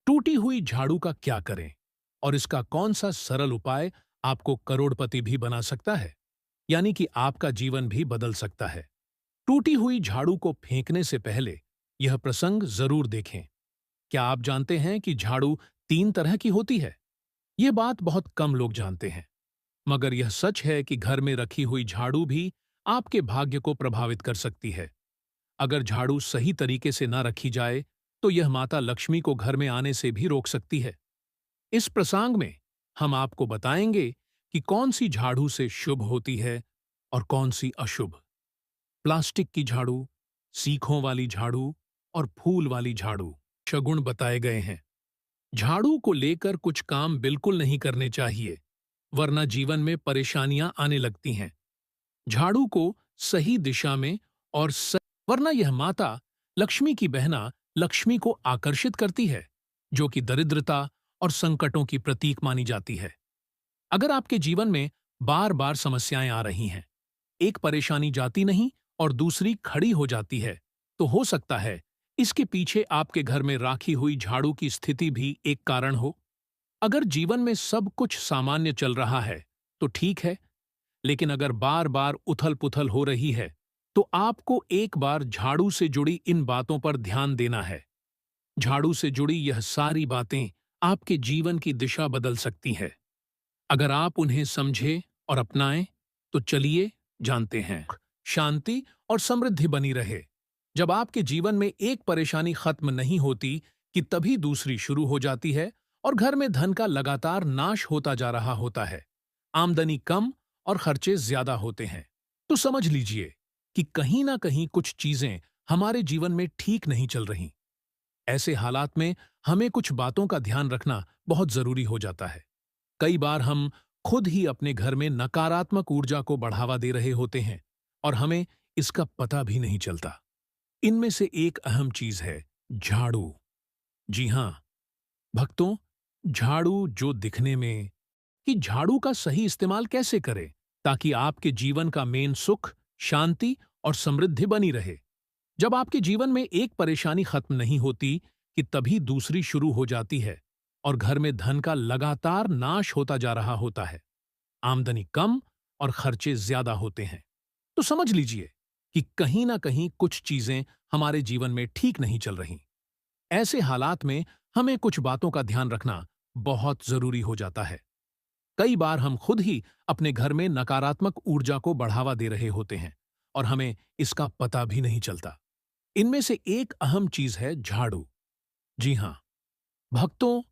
टूटी हुई झाड़ू का क्या करें और इसका कौन सा सरल उपाय आपको करोड़पति भी बना सकता है, यानी कि आपका जीवन भी बदल सकता है। टूटी हुई झाड़ू को फेंकने से पहले यह प्रसंग जरूर देखें। क्या आप जानते हैं कि झाड़ू तीन तरह की होती है? ये बात बहुत कम लोग जानते हैं, मगर यह सच है कि घर में रखी हुई झाड़ू भी आपके भाग्य को प्रभावित कर सकती है। अगर झाड़ू सही तरीके से न रखी जाए तो यह माता लक्ष्मी को घर में आने से भी रोक सकती है। इस प्रसंग में हम आपको बताएंगे कि कौन सी झाड़ू से शुभ होती है और कौन सी अशुभ। प्लास्टिक की झाड़ू, सीखों वाली झाड़ू और फूल वाली झाड़ू शगुन बताए गए हैं। झाड़ू को लेकर कुछ काम बिल्कुल नहीं करने चाहिए, वरना जीवन में परेशानियां आने लगती हैं। झाड़ू को सही दिशा में और वरना यह माता लक्ष्मी की बहना लक्ष्मी को आकर्षित करती है, जो कि दरिद्रता और संकटों की प्रतीक मानी जाती है। अगर आपके जीवन में बार बार समस्याएं आ रही हैं, एक परेशानी जाती नहीं और दूसरी खड़ी हो जाती है, तो हो सकता है इसके पीछे आपके घर में राखी हुई झाड़ू की स्थिति भी एक कारण हो। अगर जीवन में सब कुछ सामान्य चल रहा है तो ठीक है, लेकिन अगर बार बार उथल पुथल हो रही है तो आपको एक बार झाड़ू से जुड़ी इन बातों पर ध्यान देना है। झाड़ू से जुड़ी यह सारी बातें आपके जीवन की दिशा बदल सकती है। अगर आप उन्हें समझें और अपनाएं तो चलिए जानते हैं। शांति और समृद्धि बनी रहे। जब आपके जीवन में एक परेशानी खत्म नहीं होती कि तभी दूसरी शुरू हो जाती है और घर में धन का लगातार नाश होता जा रहा होता है। आमदनी कम और खर्चे ज्यादा होते हैं। तो समझ लीजिए कि कहीं ना कहीं कुछ चीजें हमारे जीवन में ठीक नहीं चल रही। ऐसे हालात में हमें कुछ बातों का ध्यान रखना बहुत जरूरी हो जाता है। कई बार हम खुद ही अपने घर में नकारात्मक ऊर्जा को बढ़ावा दे रहे होते हैं और हमें इसका पता भी नहीं चलता। इनमें से एक अहम चीज है झाड़ू। जी हां भक्तों, झाड़ू जो दिखने में कि झाड़ू का सही इस्तेमाल कैसे करें ताकि आपके जीवन का मेन सुख, शांति और समृद्धि बनी रहे। जब आपके जीवन में एक परेशानी खत्म नहीं होती कि तभी दूसरी शुरू हो जाती है और घर में धन का लगातार नाश होता जा रहा होता है। आमदनी कम और खर्चे ज्यादा होते हैं। तो समझ लीजिए कि कहीं ना कहीं कुछ चीजें हमारे जीवन में ठीक नहीं चल रही। ऐसे हालात में हमें कुछ बातों का ध्यान रखना बहुत जरूरी हो जाता है। कई बार हम खुद ही अपने घर में नकारात्मक ऊर्जा को बढ़ावा दे रहे होते हैं और हमें इसका पता भी नहीं चलता। इनमें से एक अहम चीज है झाड़ू। जी हां भक्तों,